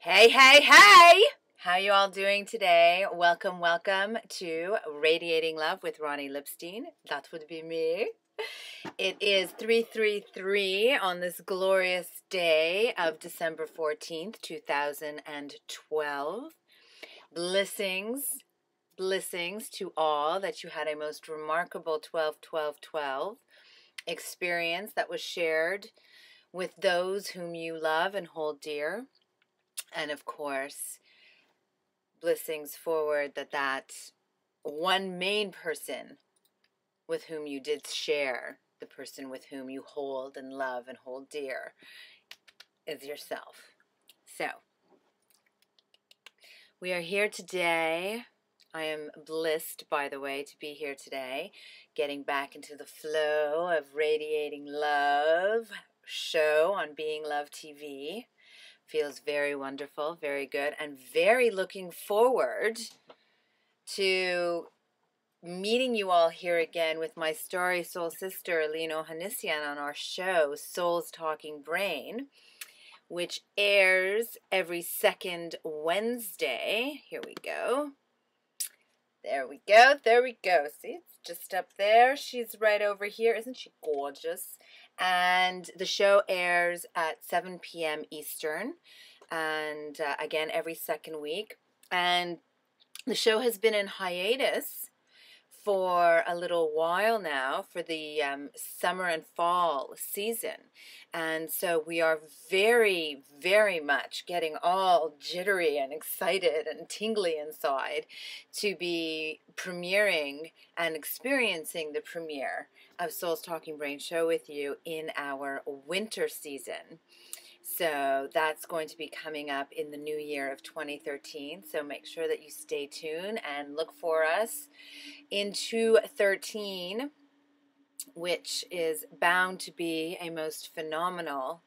Hey, hey, hey! How you all doing today? Welcome, welcome to Radiating Love with Ronnie Lipstein. That would be me. It is 3:33 on this glorious day of December 14th, 2012. Blessings to all that you had a most remarkable 12-12-12 experience that was shared with those whom you love and hold dear. And of course, blessings forward that one main person with whom you did share, the person with whom you hold and love and hold dear, is yourself. So, we are here today. I am blessed, by the way, to be here today, getting back into the flow of Radiating Love show on Being Love TV. Feels very wonderful, very good, and very looking forward to meeting you all here again with my starry soul sister, Aline Ohanessian, on our show, Soul's Talking Brain, which airs every second Wednesday. Here we go. There we go. There we go. See, it's just up there. She's right over here. Isn't she gorgeous? And the show airs at 7 p.m. Eastern, and again, every second week. And the show has been in hiatus for a little while now for the summer and fall season. And so we are very, very much getting all jittery and excited and tingly inside to be premiering and experiencing the premiere of Soul's Talking Brain show with you in our winter season. So that's going to be coming up in the new year of 2013. So make sure that you stay tuned and look for us into 13, which is bound to be a most phenomenal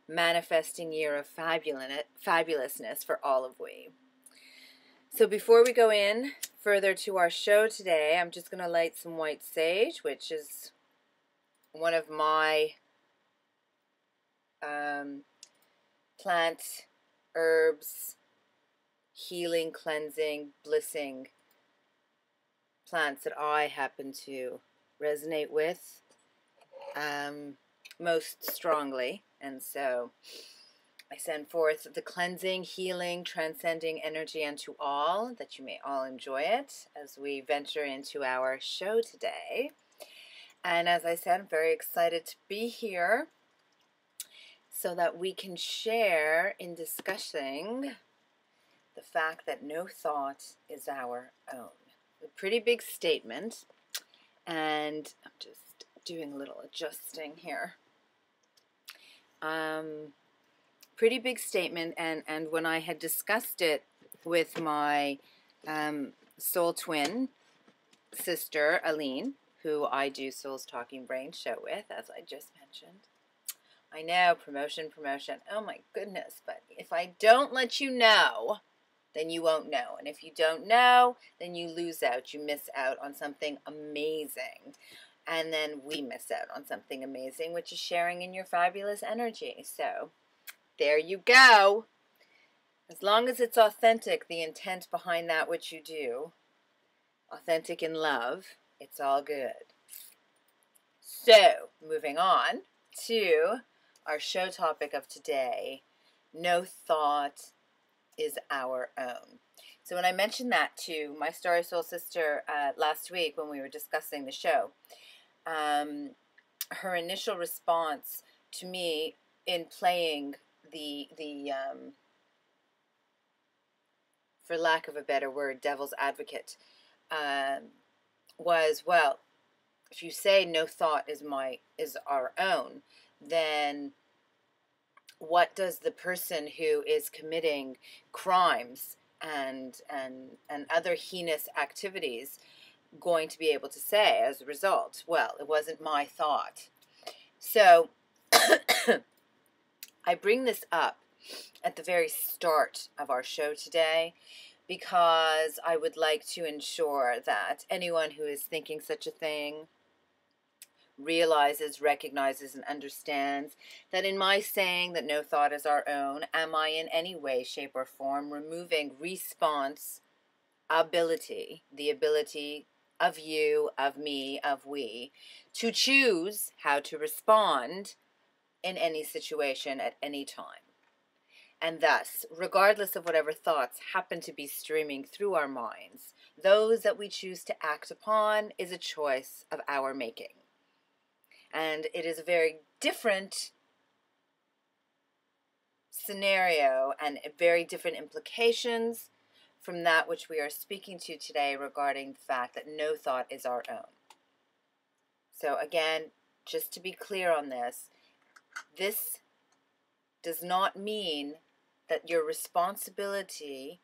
manifesting year of fabulousness for all of we. So before we go in further to our show today, I'm just going to light some white sage, which is one of my plant, herbs, healing, cleansing, blessing plants that I happen to resonate with most strongly. And so I send forth the cleansing, healing, transcending energy unto all, that you may all enjoy it as we venture into our show today. And as I said, I'm very excited to be here so that we can share in discussing the fact that no thought is our own. A pretty big statement, and I'm just doing a little adjusting here. Pretty big statement, and when I had discussed it with my soul twin sister, Aline, who I do Soul's Talking Brain show with, as I just mentioned. I know, promotion. Oh my goodness, but if I don't let you know, then you won't know. And if you don't know, then you lose out. You miss out on something amazing. And then we miss out on something amazing, which is sharing in your fabulous energy. So there you go. As long as it's authentic, the intent behind that which you do, authentic in love, it's all good. So, moving on to our show topic of today, no thought is our own. So when I mentioned that to my Starry Soul sister last week when we were discussing the show, her initial response to me in playing the for lack of a better word, devil's advocate, was, well, if you say no thought is our own, then what does the person who is committing crimes and other heinous activities going to be able to say as a result? Well, it wasn't my thought. So I bring this up at the very start of our show today because I would like to ensure that anyone who is thinking such a thing realizes, recognizes, and understands that in my saying that no thought is our own, am I in any way, shape, or form removing response ability, the ability of you, of me, of we, to choose how to respond in any situation at any time. And thus, regardless of whatever thoughts happen to be streaming through our minds, those that we choose to act upon is a choice of our making. And it is a very different scenario and very different implications from that which we are speaking to today regarding the fact that no thought is our own. So again, just to be clear on this does not mean that your responsibility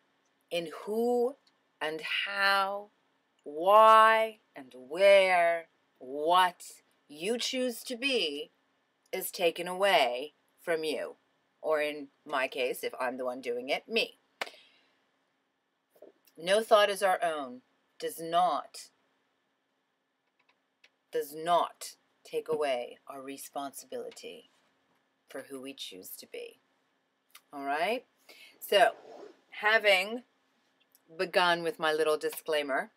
in who and how, why and where, what you choose to be is taken away from you. Or in my case, if I'm the one doing it, me. No thought is our own does not take away our responsibility for who we choose to be. All right? So, having begun with my little disclaimer,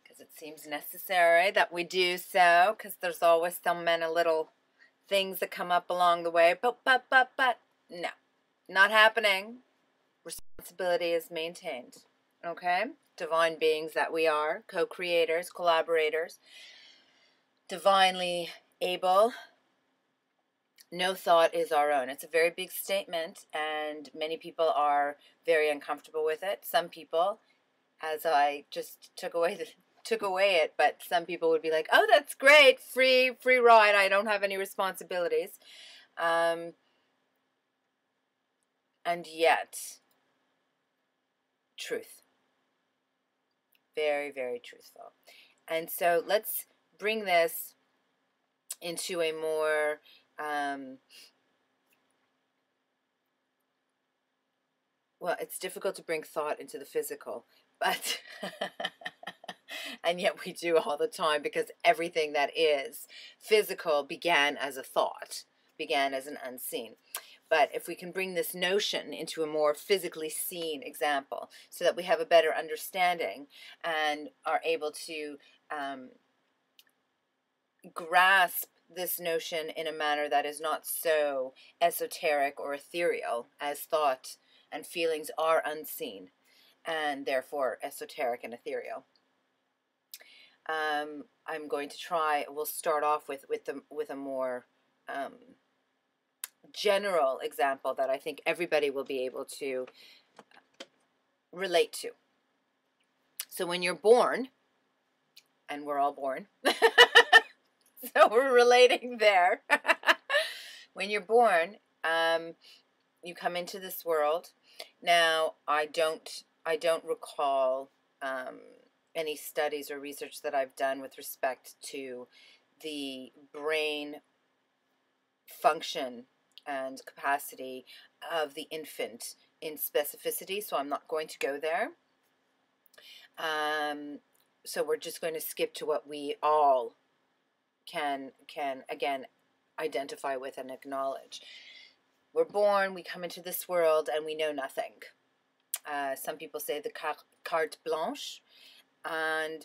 because it seems necessary that we do so, because there's always some many little things that come up along the way, but, no, not happening. Responsibility is maintained, okay? Divine beings that we are, co-creators, collaborators, divinely able. No thought is our own. It's a very big statement, and many people are very uncomfortable with it. Some people, as I just took away it, but some people would be like, "Oh, that's great, free ride. I don't have any responsibilities," and yet, truth, very, very truthful. And so let's bring this into a more well, it's difficult to bring thought into the physical, but and yet we do all the time, because everything that is physical began as a thought, began as an unseen. But if we can bring this notion into a more physically seen example so that we have a better understanding and are able to grasp this notion in a manner that is not so esoteric or ethereal, as thought and feelings are unseen and therefore esoteric and ethereal. I'm going to try. We'll start off with a more general example that I think everybody will be able to relate to. So when you're born, and we're all born, so we're relating there. When you're born, you come into this world. Now, I don't recall any studies or research that I've done with respect to the brain function and capacity of the infant in specificity, so I'm not going to go there. So we're just going to skip to what we all can again identify with and acknowledge. We're born, we come into this world, and we know nothing. Some people say the carte blanche, and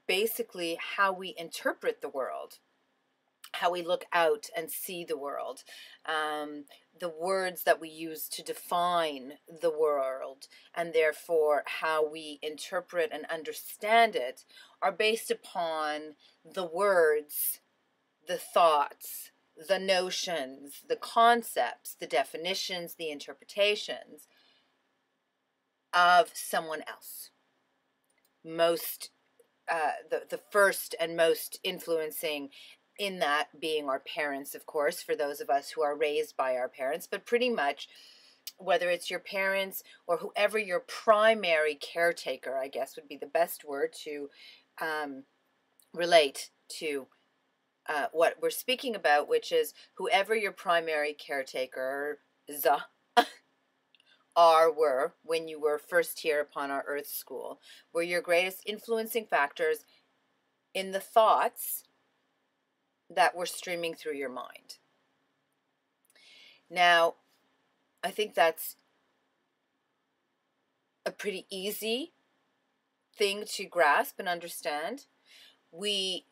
basically how we interpret the world, how we look out and see the world, the words that we use to define the world, and therefore how we interpret and understand it, are based upon the words, the thoughts, the notions, the concepts, the definitions, the interpretations of someone else. The first and most influencing in that being our parents, of course, for those of us who are raised by our parents, but pretty much whether it's your parents or whoever your primary caretaker, I guess would be the best word to relate to what we're speaking about, which is whoever your primary caretakers were when you were first here upon our earth school, were your greatest influencing factors in the thoughts that were streaming through your mind. Now, I think that's a pretty easy thing to grasp and understand. We,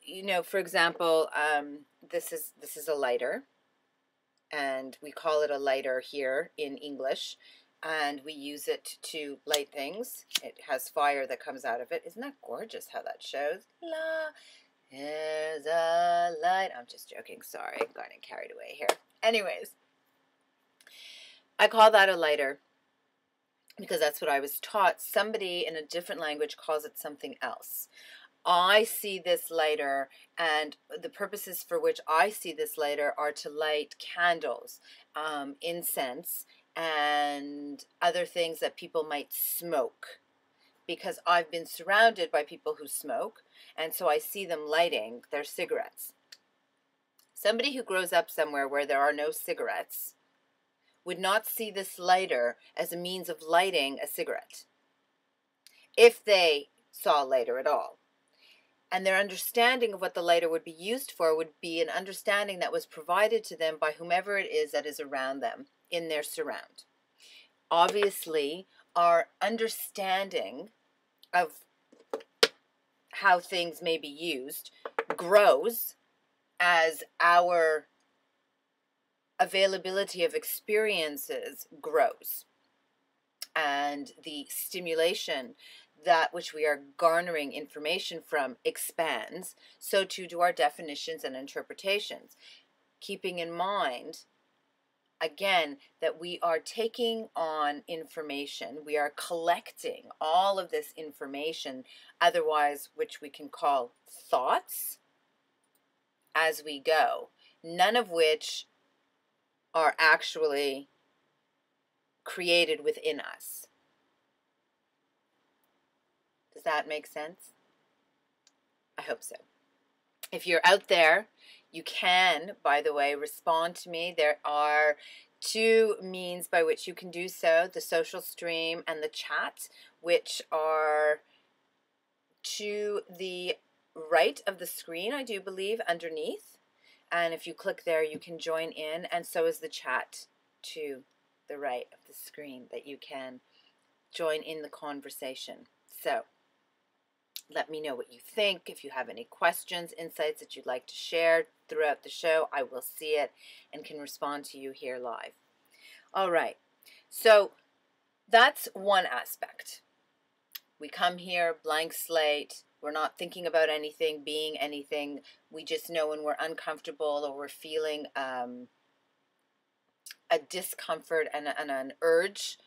for example, this is a lighter, and we call it a lighter here in English, and we use it to light things. It has fire that comes out of it. Isn't that gorgeous how that shows? La, there's a light. I'm just joking. Sorry, I'm getting carried away here. Anyways, I call that a lighter because that's what I was taught. Somebody in a different language calls it something else. I see this lighter, and the purposes for which I see this lighter are to light candles, incense, and other things that people might smoke, because I've been surrounded by people who smoke, and so I see them lighting their cigarettes. Somebody who grows up somewhere where there are no cigarettes would not see this lighter as a means of lighting a cigarette, if they saw a lighter at all. And their understanding of what the lighter would be used for would be an understanding that was provided to them by whomever it is that is around them in their surround. Obviously, our understanding of how things may be used grows as our availability of experiences grows, and the stimulation that which we are garnering information from expands. So too do our definitions and interpretations, keeping in mind again that we are taking on information, we are collecting all of this information, otherwise which we can call thoughts, as we go, none of which are actually created within us. Does that make sense? I hope so. If you're out there, you can, by the way, respond to me. There are two means by which you can do so: the social stream and the chat, which are to the right of the screen, I do believe, underneath. And if you click there, you can join in, and so is the chat to the right of the screen, that you can join in the conversation. So let me know what you think. If you have any questions, insights that you'd like to share throughout the show, I will see it and can respond to you here live. All right, so that's one aspect. We come here, blank slate. We're not thinking about anything, being anything. We just know when we're uncomfortable or we're feeling a discomfort and an urge,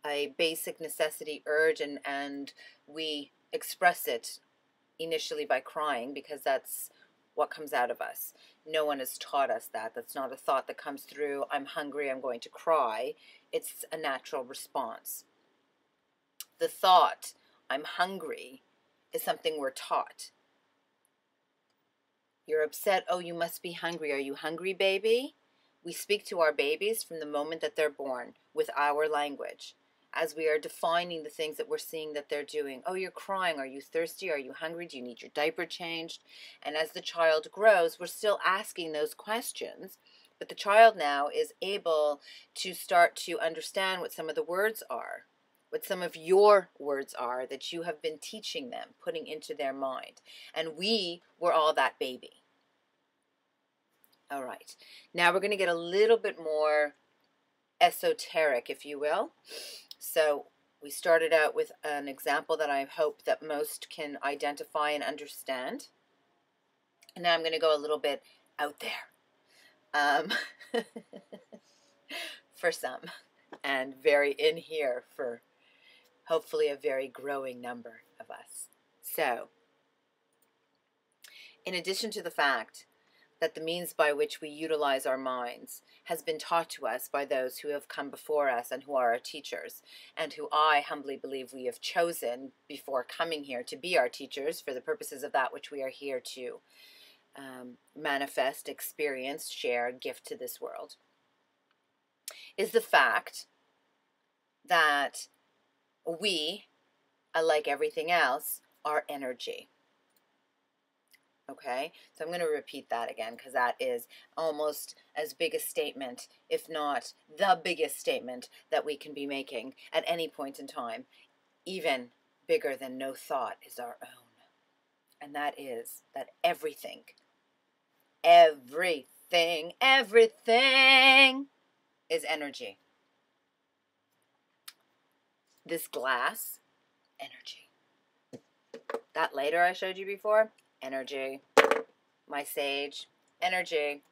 a basic necessity urge, and we express it initially by crying, because that's what comes out of us. No one has taught us that. That's not a thought that comes through, I'm hungry, I'm going to cry. It's a natural response. The thought, I'm hungry, is something we're taught. You're upset, oh, you must be hungry. Are you hungry, baby? We speak to our babies from the moment that they're born with our language, as we are defining the things that we're seeing that they're doing. Oh, you're crying. Are you thirsty? Are you hungry? Do you need your diaper changed? And as the child grows, we're still asking those questions, but the child now is able to start to understand what some of the words are, what some of your words are that you have been teaching them, putting into their mind. And we were all that baby. All right. Now we're going to get a little bit more esoteric, if you will. So we started out with an example that I hope that most can identify and understand. And now I'm going to go a little bit out there for some, and very in here for hopefully a very growing number of us. So, in addition to the fact that the means by which we utilize our minds has been taught to us by those who have come before us and who are our teachers, and who I humbly believe we have chosen before coming here to be our teachers for the purposes of that which we are here to manifest, experience, share, gift to this world, is the fact that we, like everything else, are energy. Okay, so I'm going to repeat that again, because that is almost as big a statement, if not the biggest statement that we can be making at any point in time, even bigger than no thought is our own. And that is that everything is energy. This glass, energy. That lighter I showed you before, energy. My sage, energy.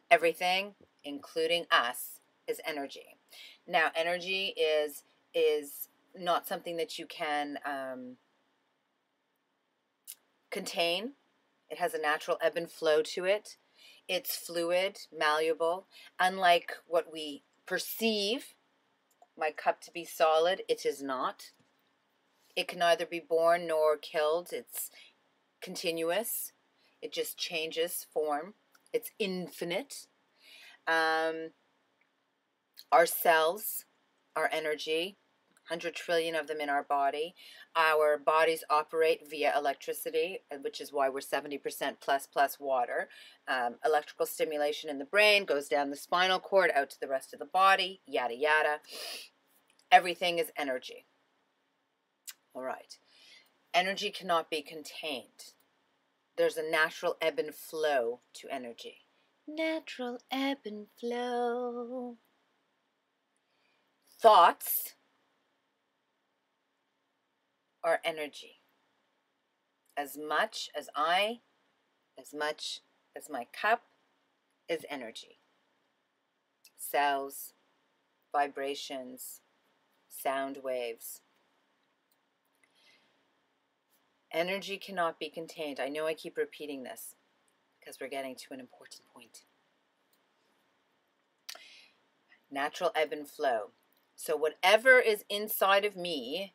Everything, including us, is energy. Now, energy is not something that you can contain. It has a natural ebb and flow to it. It's fluid, malleable. Unlike what we perceive my cup to be solid, it is not. It can neither be born nor killed. It's continuous. It just changes form. It's infinite. Our cells are energy, 100 trillion of them in our body. Our bodies operate via electricity, which is why we're 70% plus water. Electrical stimulation in the brain goes down the spinal cord out to the rest of the body, yada yada. Everything is energy. All right. Energy cannot be contained. There's a natural ebb and flow to energy. Natural ebb and flow. Thoughts are energy. As much as my cup is energy. Cells, vibrations, sound waves. Energy cannot be contained. I know I keep repeating this because we're getting to an important point. Natural ebb and flow. So whatever is inside of me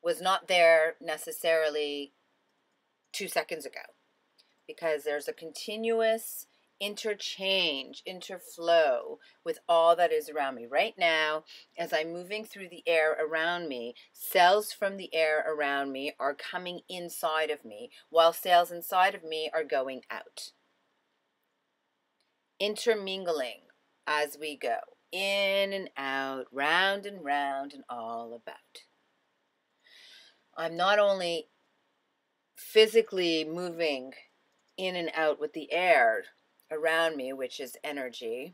was not there necessarily 2 seconds ago, because there's a continuous interchange, interflow with all that is around me. Right now, as I'm moving through the air around me, cells from the air around me are coming inside of me, while cells inside of me are going out. Intermingling as we go, in and out, round and all about. I'm not only physically moving in and out with the air around me, which is energy,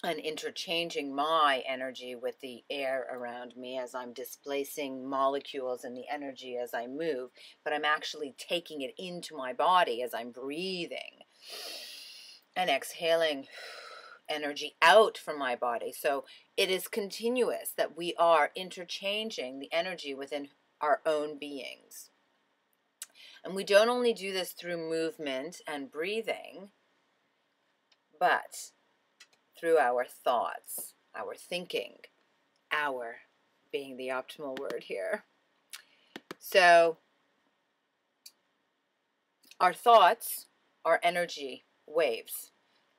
and interchanging my energy with the air around me as I'm displacing molecules in the energy as I move, but I'm actually taking it into my body as I'm breathing and exhaling energy out from my body. So it is continuous that we are interchanging the energy within our own beings. And we don't only do this through movement and breathing, but through our thoughts, our thinking, our being the optimal word here. So our thoughts are energy waves.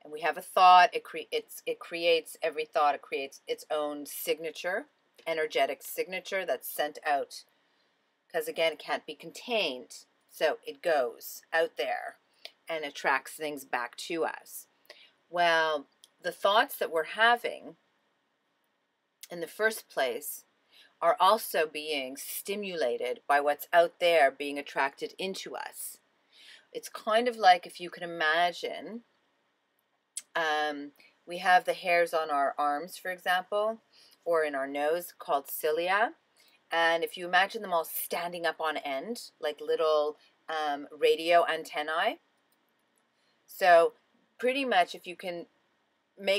And we have a thought, it creates, every thought, it creates its own signature, energetic signature that's sent out. Because again, it can't be contained. So it goes out there and attracts things back to us. Well, the thoughts that we're having in the first place are also being stimulated by what's out there being attracted into us. It's kind of like, if you can imagine, we have the hairs on our arms, for example, or in our nose, called cilia. And if you imagine them all standing up on end, like little radio antennae. So pretty much, if you can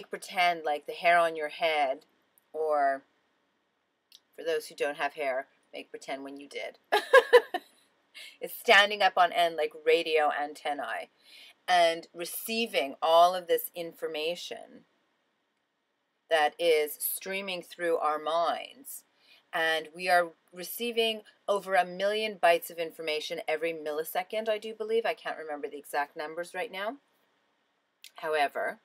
pretend like the hair on your head, or for those who don't have hair, pretend when you did, is standing up on end like radio antennae. and receiving all of this information that is streaming through our minds. And we are receiving over 1 million bytes of information every millisecond, I do believe. I can't remember the exact numbers right now. However,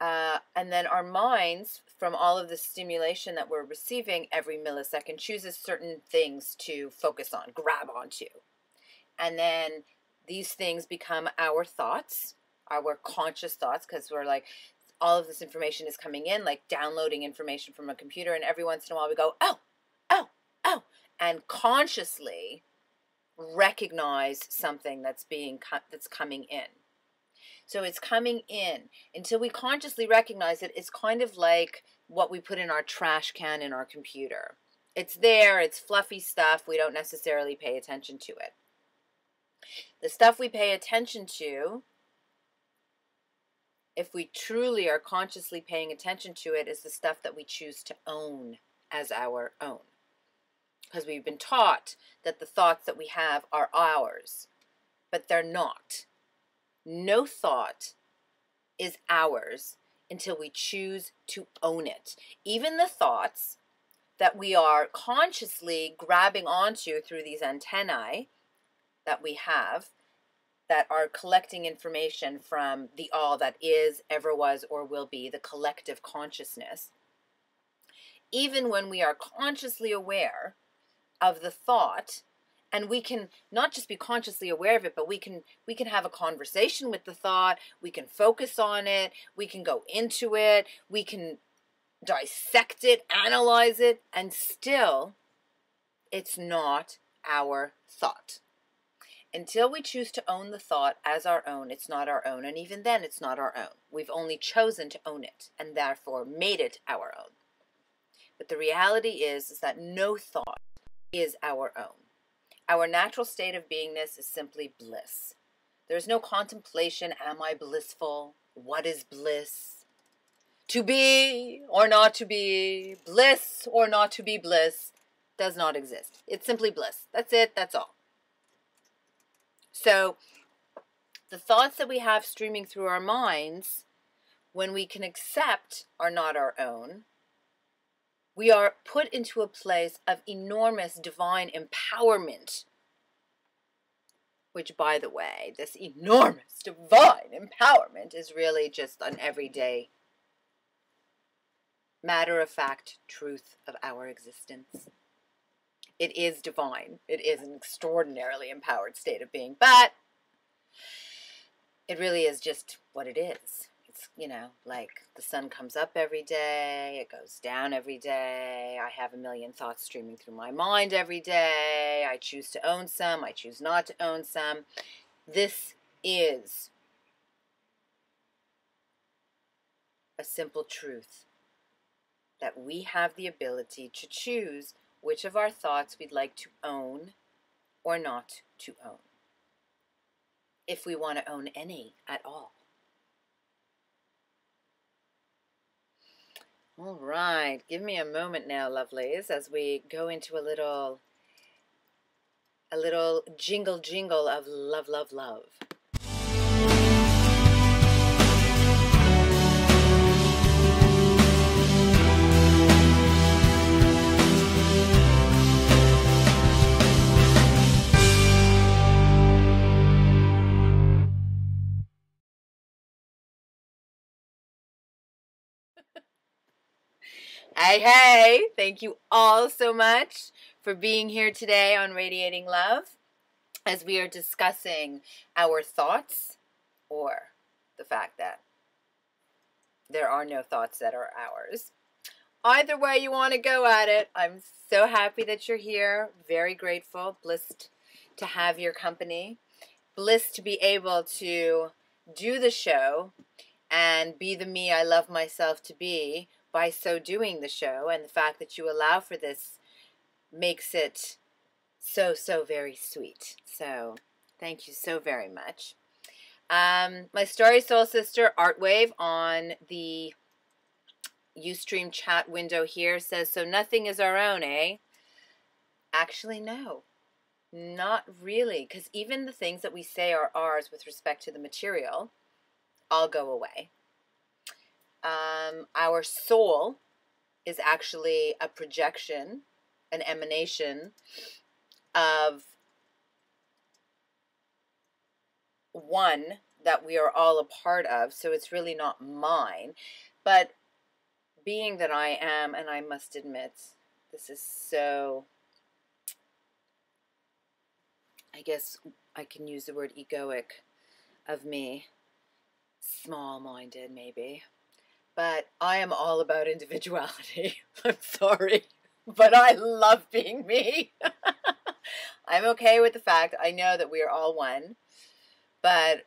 and then our minds, from all of the stimulation that we're receiving every millisecond, chooses certain things to focus on, grab onto. And then these things become our thoughts, our conscious thoughts, because we're like, all of this information is coming in, like downloading information from a computer, and every once in a while we go, oh, oh, oh, and consciously recognize something that's coming in. So it's coming in. Until we consciously recognize it, it's kind of like what we put in our trash can in our computer. It's there, it's fluffy stuff, we don't necessarily pay attention to it. The stuff we pay attention to, if we truly are consciously paying attention to it, is the stuff that we choose to own as our own. Because we've been taught that the thoughts that we have are ours, but they're not. No thought is ours until we choose to own it. Even the thoughts that we are consciously grabbing onto through these antennae that we have, that are collecting information from the all that is, ever was, or will be, the collective consciousness. Even when we are consciously aware of the thought, and we can not just be consciously aware of it, but we can have a conversation with the thought, we can focus on it, we can go into it, we can dissect it, analyze it, and still, it's not our thought. Until we choose to own the thought as our own, it's not our own, and even then it's not our own. We've only chosen to own it, and therefore made it our own. But the reality is that no thought is our own. Our natural state of beingness is simply bliss. There's no contemplation, am I blissful? What is bliss? To be or not to be, bliss or not to be bliss, does not exist. It's simply bliss. That's it, that's all. So, the thoughts that we have streaming through our minds, when we can accept are not our own, we are put into a place of enormous divine empowerment. Which, by the way, this enormous divine empowerment is really just an everyday, matter-of-fact truth of our existence. It is divine. It is an extraordinarily empowered state of being, but it really is just what it is. It's, like the sun comes up every day, it goes down every day, I have 1 million thoughts streaming through my mind every day, I choose to own some, I choose not to own some. This is a simple truth, that we have the ability to choose which of our thoughts we'd like to own or not to own, if we want to own any at all. All right, give me a moment now, lovelies, as we go into a little jingle of love, love, love. Hey, thank you all so much for being here today on Radiating Love, as we are discussing our thoughts, or the fact that there are no thoughts that are ours. Either way you want to go at it, I'm so happy that you're here, very grateful, blessed to have your company, blessed to be able to do the show and be the me I love myself to be, by so doing the show, and the fact that you allow for this makes it so, so very sweet. So, thank you so very much. My Starry Soul Sister, Artwave, on the Ustream chat window here says, so nothing is our own, eh? Actually, no. Not really, because even the things that we say are ours with respect to the material all go away. Our soul is actually a projection, an emanation of one that we are all a part of, so it's really not mine. But being that I am, and I must admit, this is so, I guess I can use the word egoic of me, small-minded maybe, but I am all about individuality. I'm sorry, but I love being me. I'm okay with the fact I know that we are all one, but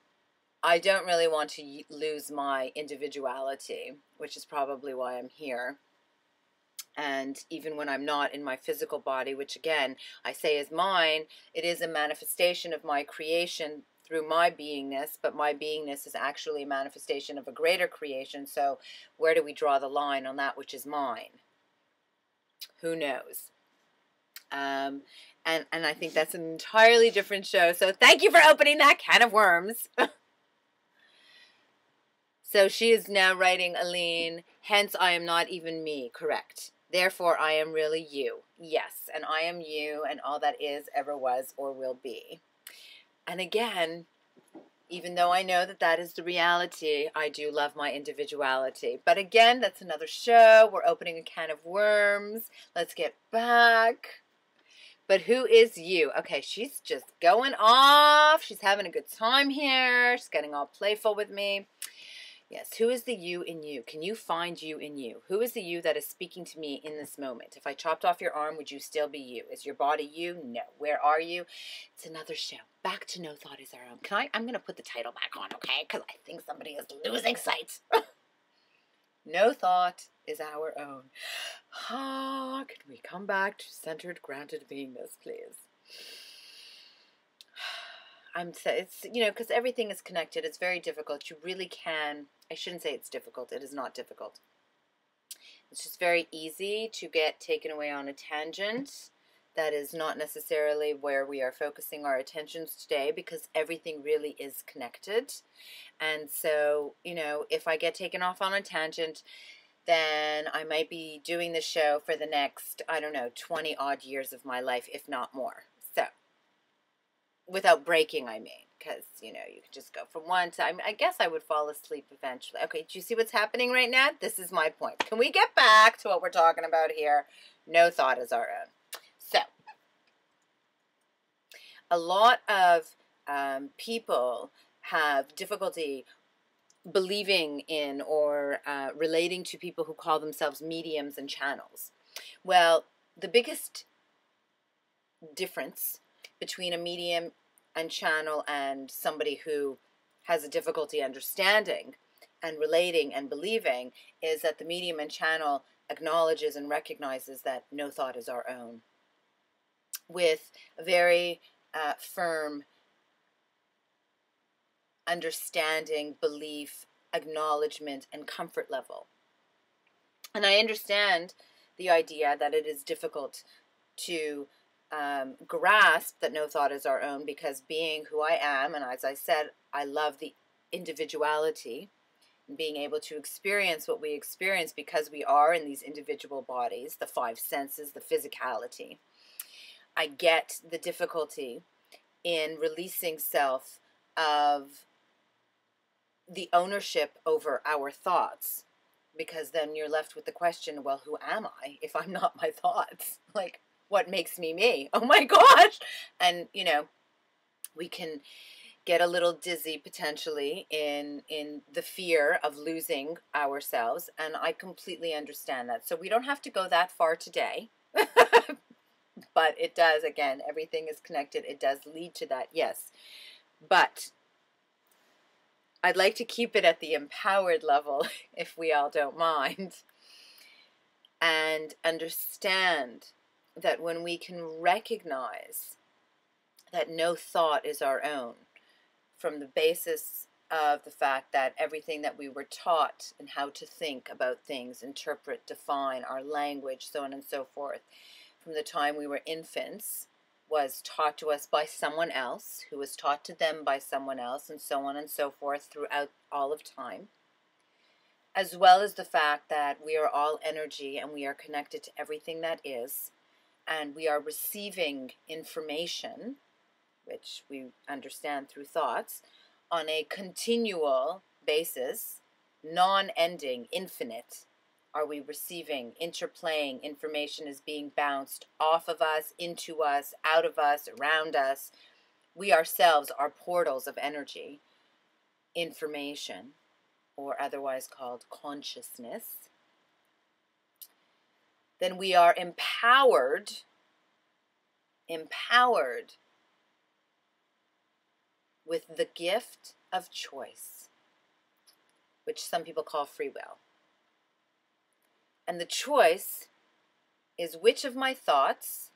I don't really want to lose my individuality, which is probably why I'm here. And even when I'm not in my physical body, which again, I say is mine, it is a manifestation of my creation through my beingness, but my beingness is actually a manifestation of a greater creation. So where do we draw the line on that which is mine? Who knows? And I think that's an entirely different show. So thank you for opening that can of worms. So she is now writing, Aline, hence I am not even me, correct. Therefore I am really you. Yes, and I am you and all that is, ever was, or will be. And again, even though I know that that is the reality, I do love my individuality. But again, that's another show. We're opening a can of worms. Let's get back. But who is you? Okay, she's just going off. She's having a good time here. She's getting all playful with me. Yes, who is the you in you? Can you find you in you? Who is the you that is speaking to me in this moment? If I chopped off your arm, would you still be you? Is your body you? No. Where are you? It's another show. Back to No Thought Is Our Own. I'm going to put the title back on, okay? Because I think somebody is losing sight. No thought is our own. Ah, can we come back to centered, grounded beingness, please? It's, because everything is connected. It's very difficult. You really can. I shouldn't say it's difficult. It is not difficult. It's just very easy to get taken away on a tangent. That is not necessarily where we are focusing our attentions today, because everything really is connected. And so, if I get taken off on a tangent, then I might be doing the show for the next, 20 odd years of my life, if not more. So, without breaking, I mean, because, you could just go from one to, I guess I would fall asleep eventually. Okay, do you see what's happening right now? This is my point. Can we get back to what we're talking about here? No thought is our own. So, a lot of people have difficulty believing in or relating to people who call themselves mediums and channels. Well, the biggest difference between a medium and channel and somebody who has a difficulty understanding and relating and believing is that the medium and channel acknowledges and recognizes that no thought is our own, with a very firm understanding, belief, acknowledgement, and comfort level. And I understand the idea that it is difficult to grasp that no thought is our own, because being who I am, and as I said, I love the individuality and being able to experience what we experience because we are in these individual bodies, the five senses, the physicality. I get the difficulty in releasing self of the ownership over our thoughts, because then you're left with the question, well, who am I if I'm not my thoughts? Like, what makes me me? Oh my gosh. And, we can get a little dizzy potentially in the fear of losing ourselves. And I completely understand that. So we don't have to go that far today. But it does, again, everything is connected. It does lead to that, yes. But I'd like to keep it at the empowered level, if we all don't mind, and understand that when we can recognize that no thought is our own, from the basis of the fact that everything that we were taught and how to think about things, interpret, define, our language, so on and so forth, from the time we were infants, was taught to us by someone else, who was taught to them by someone else, and so on and so forth throughout all of time, as well as the fact that we are all energy and we are connected to everything that is, and we are receiving information, which we understand through thoughts, on a continual basis, non-ending, infinite. Are we receiving, interplaying, information is being bounced off of us, into us, out of us, around us. We ourselves are portals of energy, information, or otherwise called consciousness. Then we are empowered with the gift of choice, which some people call free will. And the choice is which of my thoughts,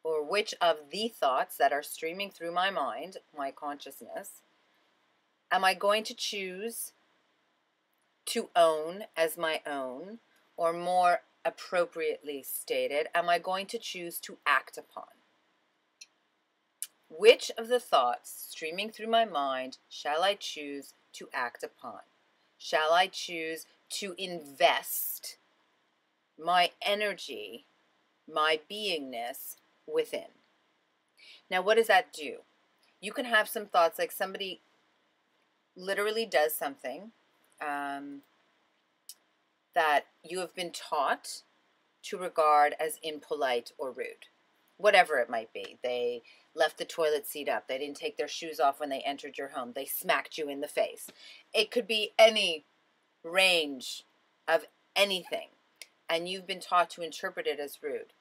or which of the thoughts that are streaming through my mind, my consciousness, am I going to choose to own as my own, or more appropriately stated, am I going to choose to act upon? Which of the thoughts streaming through my mind shall I choose to act upon? Shall I choose to invest my energy, my beingness within? Now, what does that do? You can have some thoughts like somebody literally does something that you have been taught to regard as impolite or rude. Whatever it might be. They left the toilet seat up. They didn't take their shoes off when they entered your home. They smacked you in the face. It could be any range of anything, and you've been taught to interpret it as rude.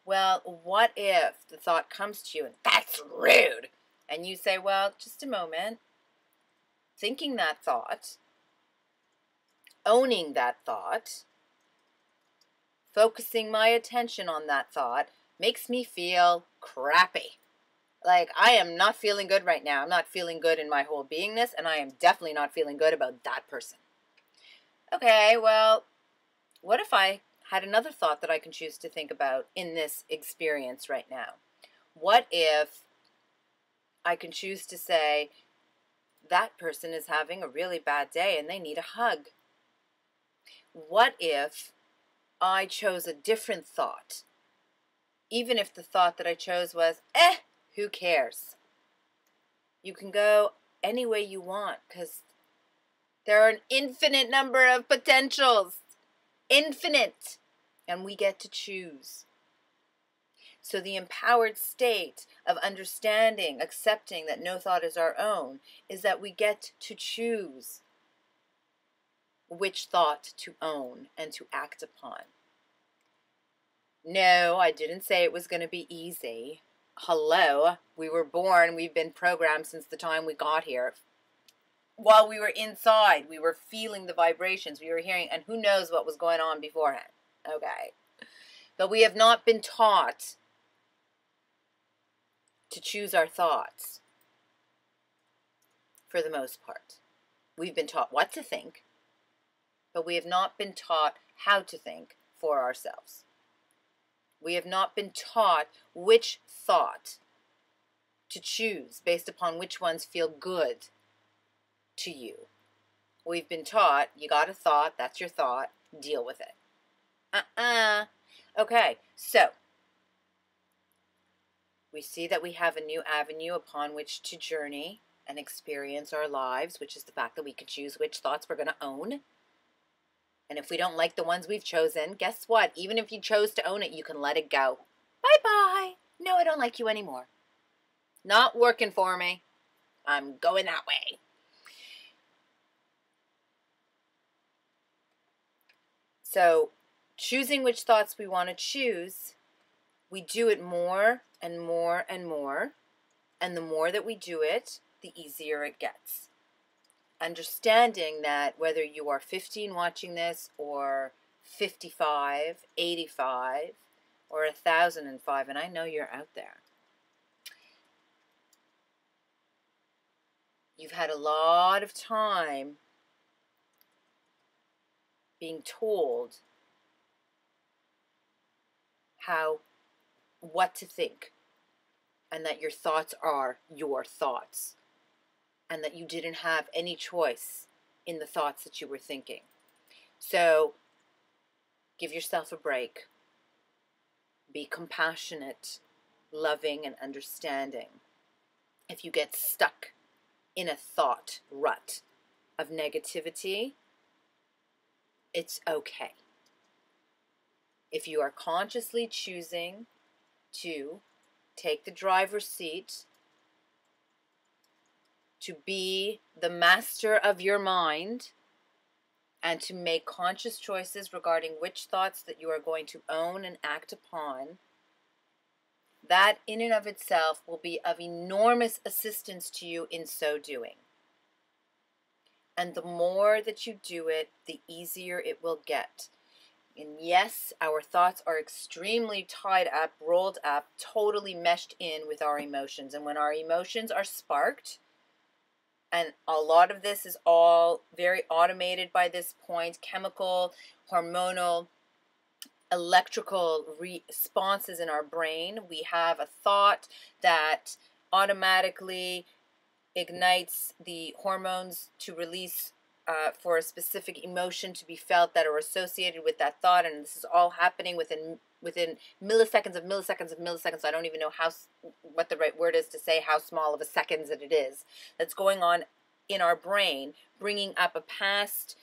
Well, what if the thought comes to you and that's rude? And you say, well, just a moment. Thinking that thought, owning that thought, focusing my attention on that thought makes me feel crappy. Like, I am not feeling good right now. I'm not feeling good in my whole beingness, and I am definitely not feeling good about that person. Okay, well, what if I had another thought that I can choose to think about in this experience right now? What if I can choose to say, that person is having a really bad day and they need a hug? What if I chose a different thought? Even if the thought that I chose was, who cares? You can go any way you want, because there are an infinite number of potentials. Infinite. And we get to choose. So the empowered state of understanding, accepting that no thought is our own, is that we get to choose which thought to own and to act upon. No, I didn't say it was going to be easy. Hello, we were born, we've been programmed since the time we got here. While we were inside, we were feeling the vibrations, we were hearing, and who knows what was going on beforehand. Okay. But we have not been taught to choose our thoughts, for the most part. We've been taught what to think, but we have not been taught how to think for ourselves. We have not been taught which thought to choose based upon which ones feel good to you. We've been taught, you got a thought, that's your thought, deal with it. Okay, so we see that we have a new avenue upon which to journey and experience our lives, which is the fact that we can choose which thoughts we're going to own. And if we don't like the ones we've chosen, guess what? Even if you chose to own it, you can let it go. Bye-bye. No, I don't like you anymore. Not working for me. I'm going that way. So, choosing which thoughts we want to choose, we do it more and more and more. And the more that we do it, the easier it gets. Understanding that whether you are 15 watching this, or 55, 85, or 1,005, and I know you're out there, you've had a lot of time being told what to think, and that your thoughts are your thoughts, and that you didn't have any choice in the thoughts that you were thinking. So give yourself a break. Be compassionate, loving, and understanding. If you get stuck in a thought rut of negativity, it's okay. If you are consciously choosing to take the driver's seat, to be the master of your mind, and to make conscious choices regarding which thoughts that you are going to own and act upon, that in and of itself will be of enormous assistance to you in so doing. And the more that you do it, the easier it will get. And yes, our thoughts are extremely tied up, rolled up, totally meshed in with our emotions. And when our emotions are sparked, and a lot of this is all very automated by this point, chemical, hormonal, electrical responses in our brain. We have a thought that automatically ignites the hormones to release for a specific emotion to be felt that are associated with that thought, and this is all happening within milliseconds of milliseconds of milliseconds. I don't even know what the right word is to say how small of a seconds that it is that's going on in our brain, bringing up a past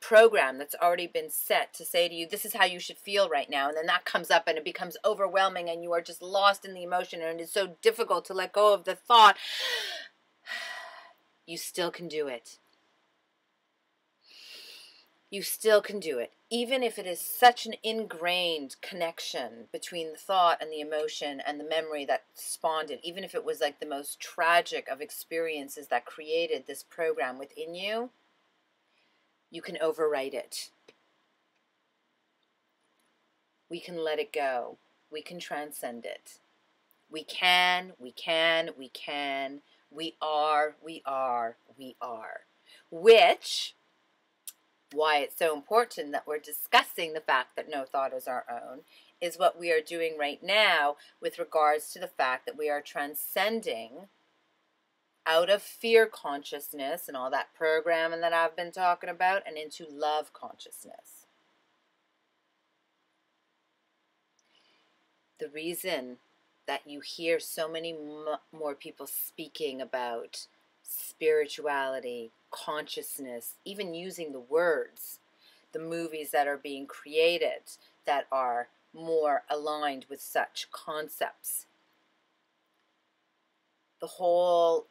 program that's already been set to say to you, this is how you should feel right now. And then that comes up and it becomes overwhelming and you are just lost in the emotion, and it's so difficult to let go of the thought. You still can do it. You still can do it. Even if it is such an ingrained connection between the thought and the emotion and the memory that spawned it, even if it was like the most tragic of experiences that created this program within you, you can overwrite it. We can let it go. We can transcend it. We can. We are. Which, why it's so important that we're discussing the fact that no thought is our own, is what we are doing right now with regards to the fact that we are transcending out of fear consciousness and all that programming that I've been talking about and into love consciousness. The reason that you hear so many more people speaking about spirituality, consciousness, even using the words, the movies that are being created that are more aligned with such concepts. The whole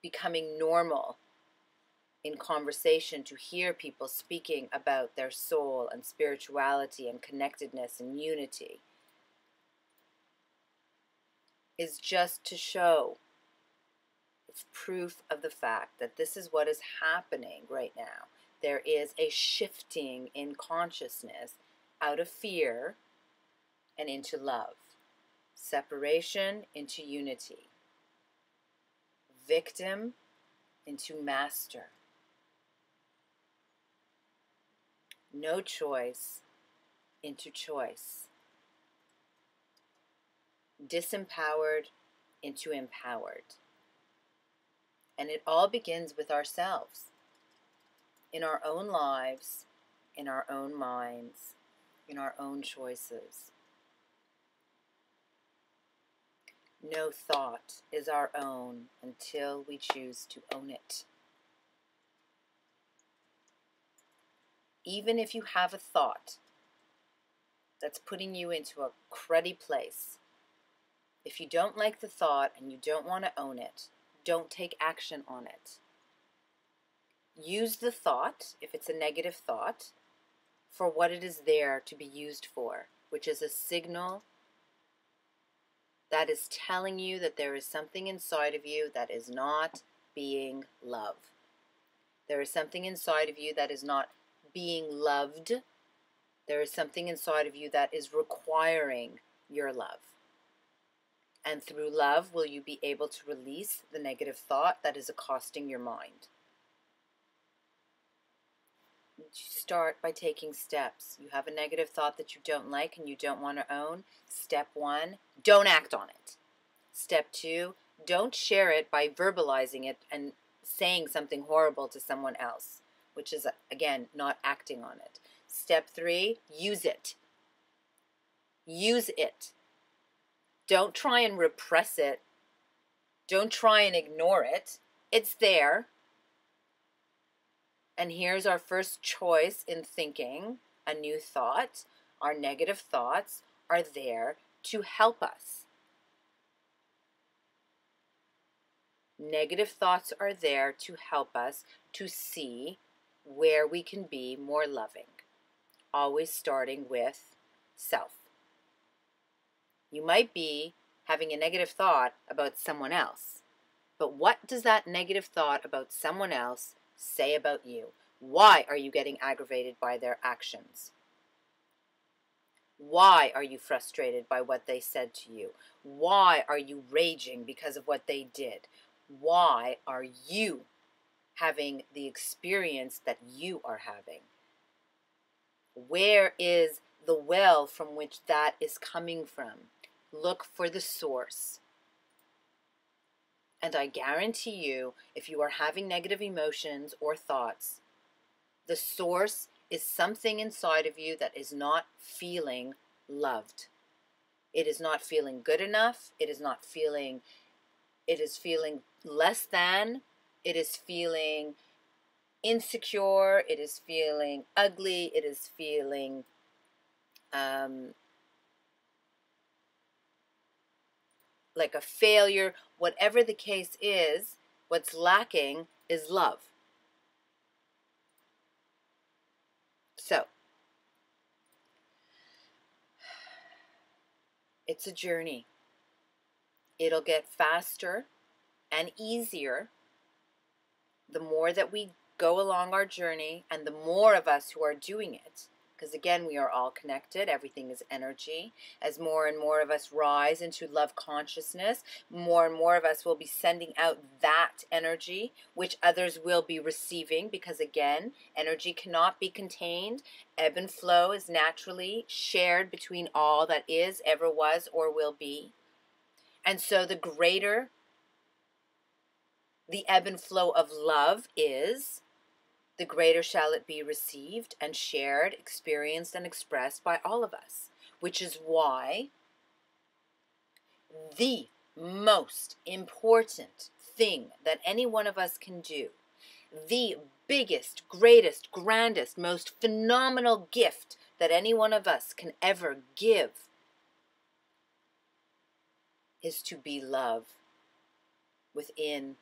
becoming normal in conversation to hear people speaking about their soul and spirituality and connectedness and unity is just to show, it's proof of the fact that this is what is happening right now. There is a shifting in consciousness out of fear and into love. Separation into unity. Victim into master. No choice into choice. Disempowered into empowered. And it all begins with ourselves, in our own lives, in our own minds, in our own choices. No thought is our own until we choose to own it. Even if you have a thought that's putting you into a cruddy place, if you don't like the thought and you don't want to own it, don't take action on it. Use the thought, if it's a negative thought, for what it is there to be used for, which is a signal that is telling you that there is something inside of you that is not being love. There is something inside of you that is not being loved. There is something inside of you that is requiring your love. And through love will you be able to release the negative thought that is accosting your mind. start by taking steps. You have a negative thought that you don't like and you don't want to own. Step 1, don't act on it. Step 2, don't share it by verbalizing it and saying something horrible to someone else, which is, again, not acting on it. Step 3, use it. Use it. Don't try and repress it. Don't try and ignore it. It's there. And here's our first choice in thinking a new thought. Our negative thoughts are there to help us. Negative thoughts are there to help us to see where we can be more loving. Always starting with self. You might be having a negative thought about someone else, but what does that negative thought about someone else say about you? Why are you getting aggravated by their actions? Why are you frustrated by what they said to you? Why are you raging because of what they did? Why are you having the experience that you are having? Where is the well from which that is coming from? Look for the source. And I guarantee you, if you are having negative emotions or thoughts, the source is something inside of you that is not feeling loved. It is not feeling good enough. It is feeling less than. It is feeling insecure. It is feeling ugly. It is feeling like a failure. Whatever the case is, what's lacking is love. So, it's a journey. It'll get faster and easier the more that we go along our journey and the more of us who are doing it. Because again, we are all connected. Everything is energy. As more and more of us rise into love consciousness, more and more of us will be sending out that energy, which others will be receiving. Because again, energy cannot be contained. Ebb and flow is naturally shared between all that is, ever was, or will be. And so the greater the ebb and flow of love is, the greater shall it be received and shared, experienced, and expressed by all of us. Which is why the most important thing that any one of us can do, the biggest, greatest, grandest, most phenomenal gift that any one of us can ever give, is to be love within,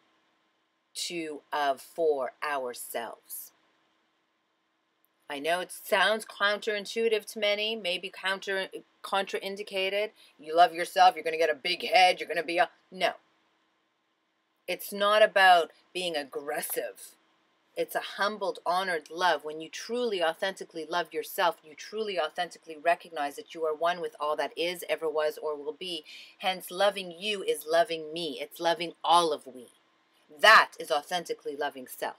to, of, for ourselves. I know it sounds counterintuitive to many, maybe contraindicated. You love yourself, you're going to get a big head, you're going to be a... No. It's not about being aggressive. It's a humbled, honored love. When you truly, authentically love yourself, you truly, authentically recognize that you are one with all that is, ever was, or will be. Hence, loving you is loving me. It's loving all of we. That is authentically loving self.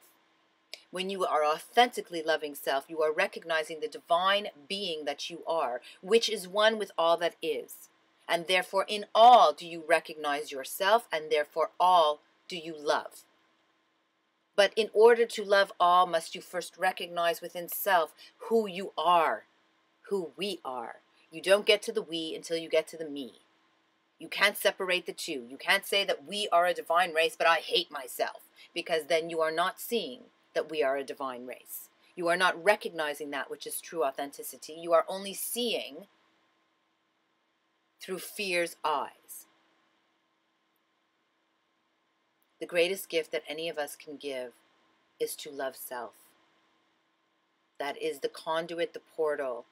When you are authentically loving self, you are recognizing the divine being that you are, which is one with all that is. And therefore, in all do you recognize yourself, and therefore all do you love. But in order to love all, must you first recognize within self who you are, who we are. You don't get to the we until you get to the me. You can't separate the two. You can't say that we are a divine race, but I hate myself, because then you are not seeing that we are a divine race. You are not recognizing that which is true authenticity. You are only seeing through fear's eyes. The greatest gift that any of us can give is to love self. That is the conduit, the portal,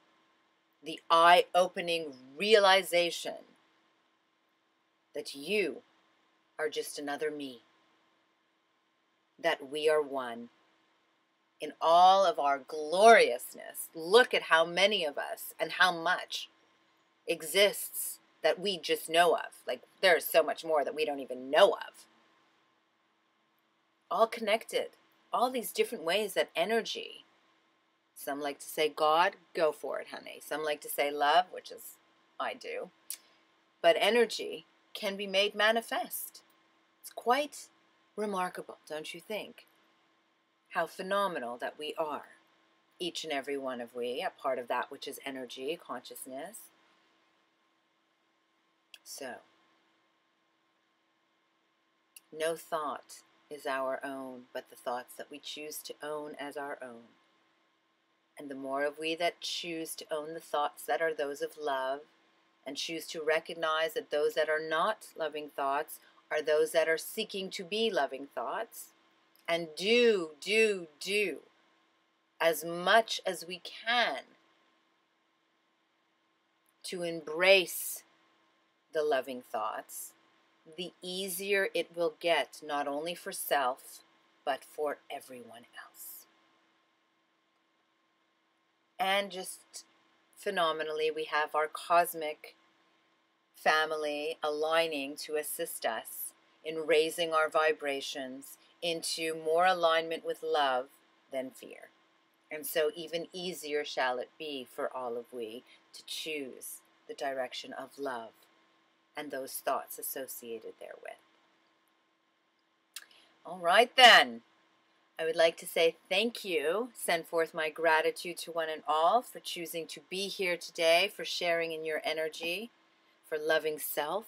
the eye-opening realization that you are just another me, that we are one. In all of our gloriousness, look at how many of us and how much exists that we just know of. Like, there's so much more that we don't even know of. All connected. All these different ways that energy Some like to say God, go for it, honey. Some like to say love, which is I do. But energy can be made manifest. It's quite remarkable, don't you think? How phenomenal that we are. Each and every one of we, a part of that which is energy, consciousness. So, no thought is our own, but the thoughts that we choose to own as our own. And the more of we that choose to own the thoughts that are those of love, and choose to recognize that those that are not loving thoughts are those that are seeking to be loving thoughts, and do as much as we can to embrace the loving thoughts, the easier it will get, not only for self, but for everyone else. And just phenomenally, we have our cosmic family aligning to assist us in raising our vibrations into more alignment with love than fear. And so even easier shall it be for all of we to choose the direction of love and those thoughts associated therewith. All right then. I would like to say thank you, send forth my gratitude to one and all for choosing to be here today, for sharing in your energy, for loving self,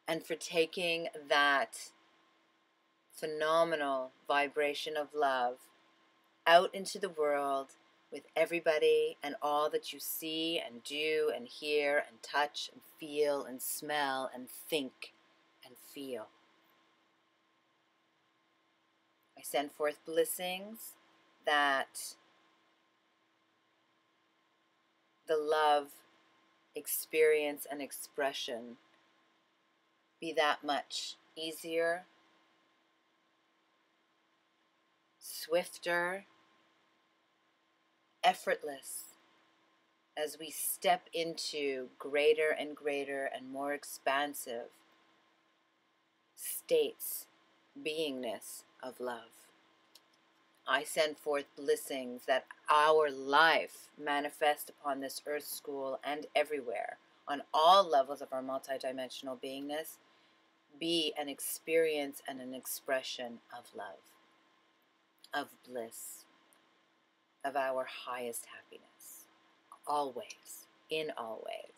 and for taking that phenomenal vibration of love out into the world with everybody and all that you see and do and hear and touch and feel and smell and think and feel. I send forth blessings that the love experience and expression be that much easier, swifter, effortless, as we step into greater and greater and more expansive states, beingness of love. I send forth blessings that our life manifest upon this earth school and everywhere, on all levels of our multidimensional beingness, be an experience and an expression of love, of bliss, of our highest happiness, always, in all ways.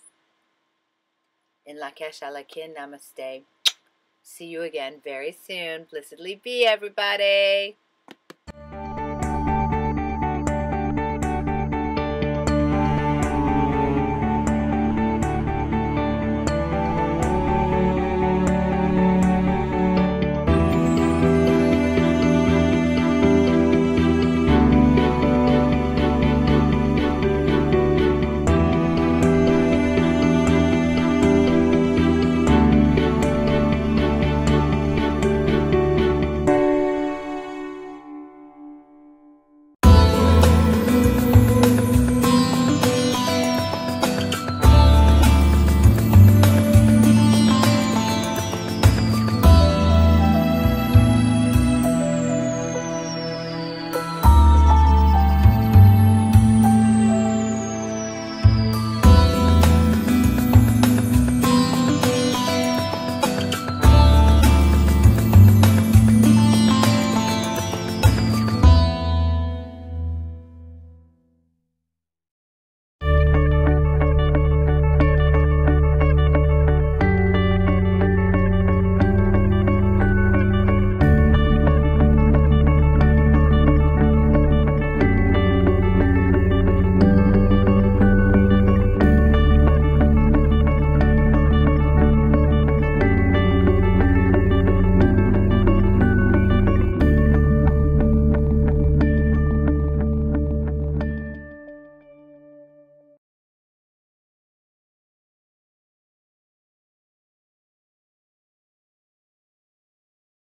In Lakesh Alakin, namaste. See you again very soon. Blessedly be, everybody.